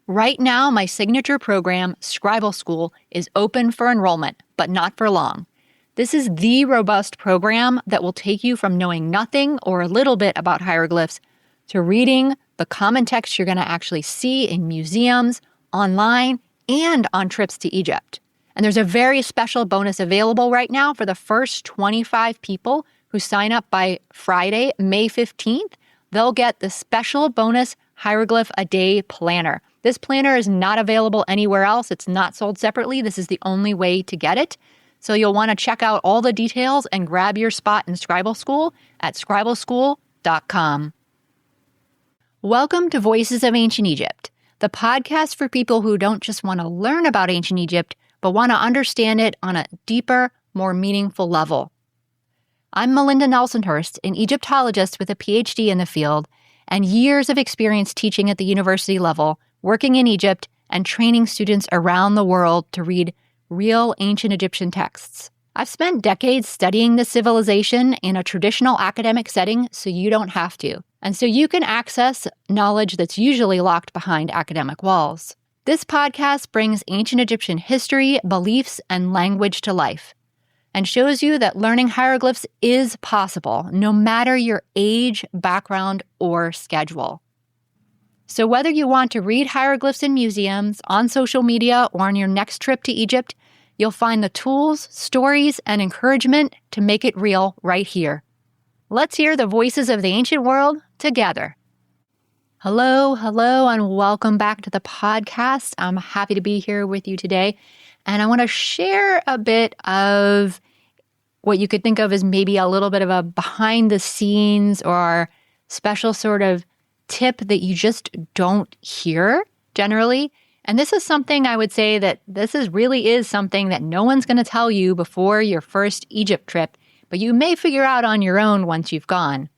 Right now, my signature program, Scribe School, is open for enrollment, but not for long. This is the robust program that will take you from knowing nothing or a little bit about hieroglyphs to reading the common text you're going to actually see in museums, online, and on trips to Egypt. And there's a very special bonus available right now for the first 25 people who sign up by Friday, May 15th. They'll get the special bonus Hieroglyph a Day planner. This planner is not available anywhere else. It's not sold separately. This is the only way to get it. So you'll want to check out all the details and grab your spot in Scribe School at scribeschool.com. Welcome to Voices of Ancient Egypt, the podcast for people who don't just want to learn about ancient Egypt, but want to understand it on a deeper, more meaningful level. I'm Melinda Nelson-Hurst, an Egyptologist with a PhD in the field and years of experience teaching at the university level, working in Egypt, and training students around the world to read real ancient Egyptian texts. I've spent decades studying this civilization in a traditional academic setting so you don't have to, and so you can access knowledge that's usually locked behind academic walls. This podcast brings ancient Egyptian history, beliefs, and language to life, and shows you that learning hieroglyphs is possible, no matter your age, background, or schedule. So whether you want to read hieroglyphs in museums, on social media, or on your next trip to Egypt, you'll find the tools, stories, and encouragement to make it real right here. Let's hear the voices of the ancient world together. Hello, and welcome back to the podcast. I'm happy to be here with you today, and I want to share a bit of what you could think of as maybe a little bit of a behind the scenes or special sort of tip that you just don't hear generally. And this is something I would say that really is something that no one's going to tell you before your first Egypt trip, but you may figure out on your own once you've gone.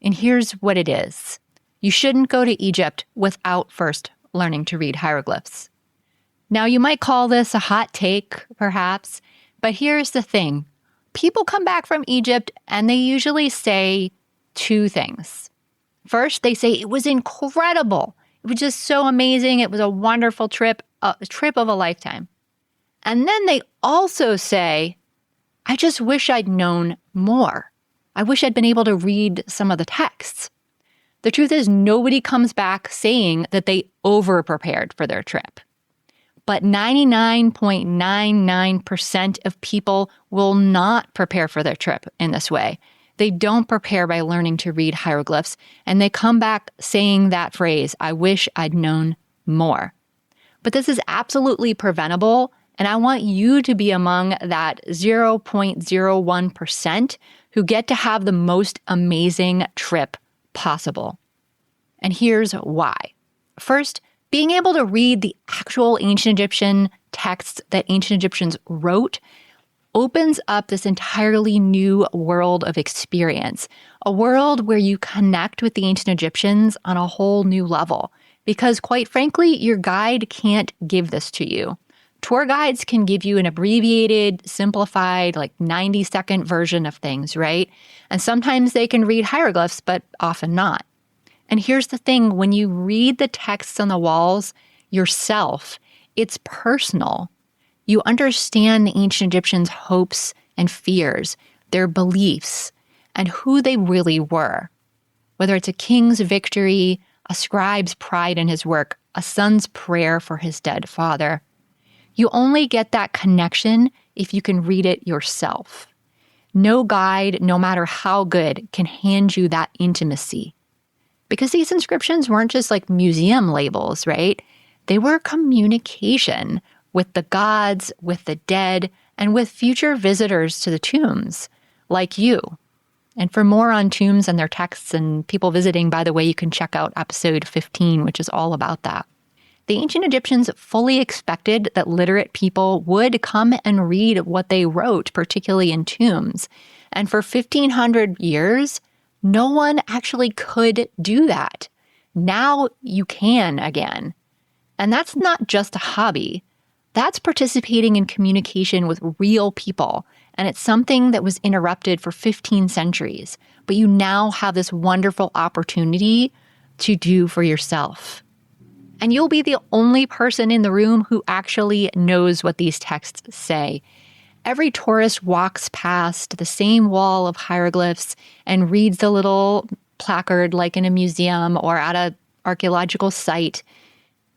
And here's what it is. You shouldn't go to Egypt without first learning to read hieroglyphs. Now, you might call this a hot take, perhaps, but here's the thing. People come back from Egypt and they usually say two things. First, they say it was incredible. It was just so amazing. It was a wonderful trip, a trip of a lifetime. And then they also say, I just wish I'd known more. I wish I'd been able to read some of the texts. The truth is, nobody comes back saying that they over-prepared for their trip. But 99.99% of people will not prepare for their trip in this way. They don't prepare by learning to read hieroglyphs, and they come back saying that phrase, I wish I'd known more. But this is absolutely preventable, and I want you to be among that 0.01% who get to have the most amazing trip possible. And here's why. First, being able to read the actual ancient Egyptian texts that ancient Egyptians wrote opens up this entirely new world of experience, a world where you connect with the ancient Egyptians on a whole new level. Because quite frankly, your guide can't give this to you. Tour guides can give you an abbreviated, simplified, 90-second version of things, right? And sometimes they can read hieroglyphs, but often not. And here's the thing, when you read the texts on the walls yourself, it's personal. You understand the ancient Egyptians' hopes and fears, their beliefs, and who they really were. Whether it's a king's victory, a scribe's pride in his work, a son's prayer for his dead father. You only get that connection if you can read it yourself. No guide, no matter how good, can hand you that intimacy. Because these inscriptions weren't just like museum labels, right? They were communication with the gods, with the dead, and with future visitors to the tombs, like you. And for more on tombs and their texts and people visiting, by the way, you can check out episode 15, which is all about that. The ancient Egyptians fully expected that literate people would come and read what they wrote, particularly in tombs. And for 1,500 years, no one actually could do that. Now you can again. And that's not just a hobby. That's participating in communication with real people. And it's something that was interrupted for 15 centuries. But you now have this wonderful opportunity to do for yourself. And you'll be the only person in the room who actually knows what these texts say. Every tourist walks past the same wall of hieroglyphs and reads the little placard like in a museum or at an archaeological site.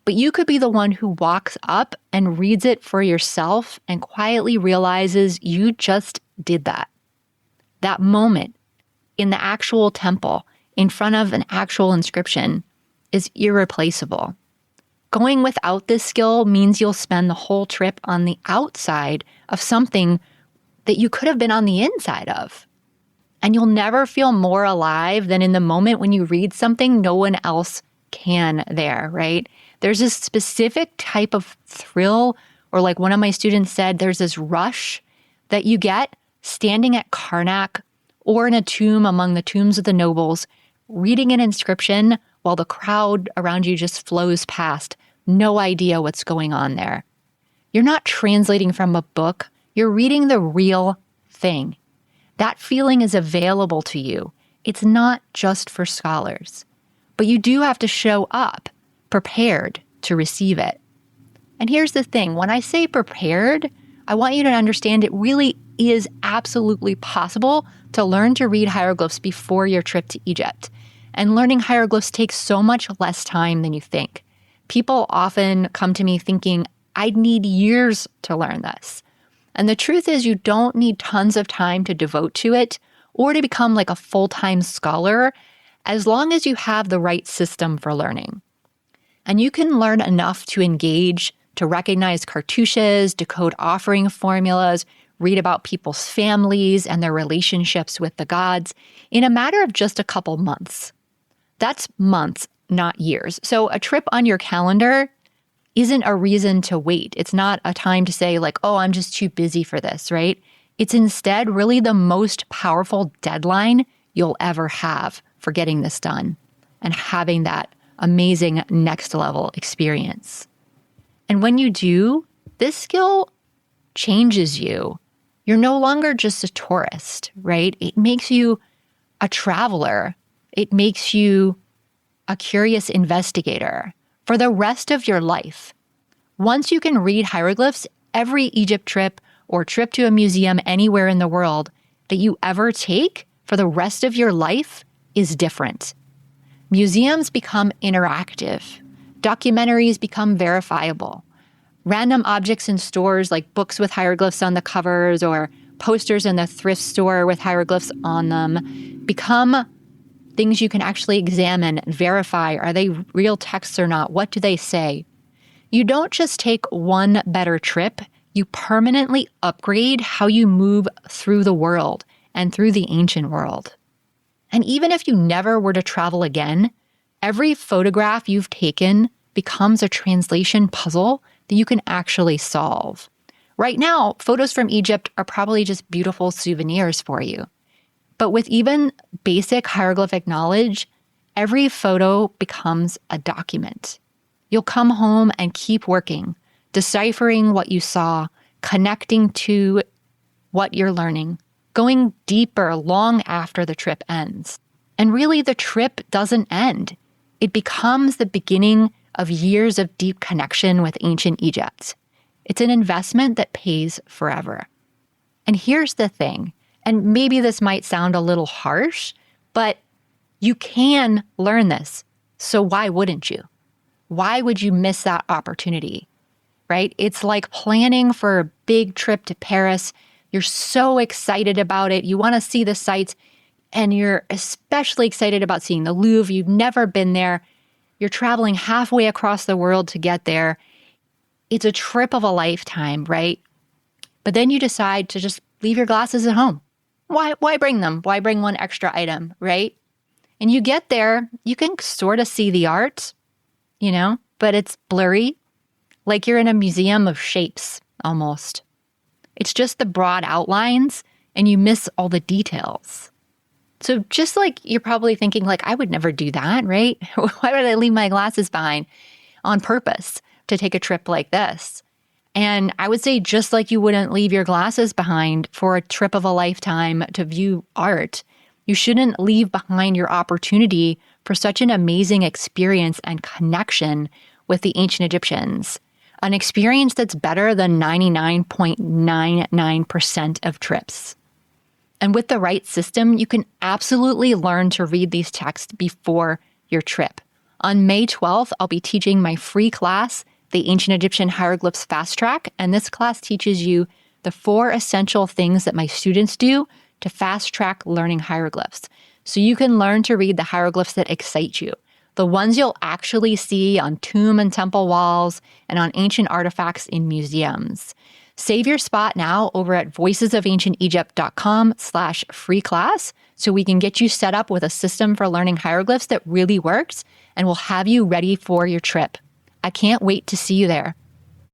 But you could be the one who walks up and reads it for yourself and quietly realizes you just did that. That moment in the actual temple, in front of an actual inscription, is irreplaceable. Going without this skill means you'll spend the whole trip on the outside of something that you could have been on the inside of. And you'll never feel more alive than in the moment when you read something no one else can there, right? There's this specific type of thrill, or like one of my students said, there's this rush that you get standing at Karnak or in a tomb among the tombs of the nobles, reading an inscription while the crowd around you just flows past. No idea what's going on there. You're not translating from a book. You're reading the real thing. That feeling is available to you. It's not just for scholars. But you do have to show up prepared to receive it. And here's the thing. When I say prepared, I want you to understand it really is absolutely possible to learn to read hieroglyphs before your trip to Egypt. And learning hieroglyphs takes so much less time than you think. People often come to me thinking, I'd need years to learn this. And the truth is you don't need tons of time to devote to it or to become like a full-time scholar as long as you have the right system for learning. And you can learn enough to engage, to recognize cartouches, decode offering formulas, read about people's families and their relationships with the gods in a matter of just a couple months. That's months, not years. So a trip on your calendar isn't a reason to wait. It's not a time to say like, oh, I'm just too busy for this, right? It's instead really the most powerful deadline you'll ever have for getting this done and having that amazing next level experience. And when you do, this skill changes you. You're no longer just a tourist, right? It makes you a traveler. It makes you a curious investigator for the rest of your life. Once you can read hieroglyphs, every Egypt trip or trip to a museum anywhere in the world that you ever take for the rest of your life is different. Museums become interactive. Documentaries become verifiable. Random objects in stores like books with hieroglyphs on the covers or posters in the thrift store with hieroglyphs on them become things you can actually examine and verify. Are they real texts or not? What do they say? You don't just take one better trip, you permanently upgrade how you move through the world and through the ancient world. And even if you never were to travel again, every photograph you've taken becomes a translation puzzle that you can actually solve. Right now, photos from Egypt are probably just beautiful souvenirs for you. But with even basic hieroglyphic knowledge, every photo becomes a document. You'll come home and keep working, deciphering what you saw, connecting to what you're learning, going deeper long after the trip ends. And really, the trip doesn't end. It becomes the beginning of years of deep connection with ancient Egypt. It's an investment that pays forever. And here's the thing, and maybe this might sound a little harsh, but you can learn this. So why wouldn't you? Why would you miss that opportunity, right? It's like planning for a big trip to Paris. You're so excited about it. You want to see the sights, and you're especially excited about seeing the Louvre. You've never been there. You're traveling halfway across the world to get there. It's a trip of a lifetime, right? But then you decide to just leave your glasses at home. Why bring them? Why bring one extra item, right? And you get there, you can sort of see the art, but it's blurry, like you're in a museum of shapes almost. It's just the broad outlines and you miss all the details. So just like you're probably thinking like, I would never do that, right? Why would I leave my glasses behind on purpose to take a trip like this? And I would say just like you wouldn't leave your glasses behind for a trip of a lifetime to view art, you shouldn't leave behind your opportunity for such an amazing experience and connection with the ancient Egyptians, an experience that's better than 99.99% of trips. And with the right system, you can absolutely learn to read these texts before your trip. On May 12th, I'll be teaching my free class, the Ancient Egyptian Hieroglyphs Fast Track, and this class teaches you the 4 essential things that my students do to fast track learning hieroglyphs. So you can learn to read the hieroglyphs that excite you, the ones you'll actually see on tomb and temple walls and on ancient artifacts in museums. Save your spot now over at voicesofancientegypt.com/free class so we can get you set up with a system for learning hieroglyphs that really works and will have you ready for your trip. I can't wait to see you there.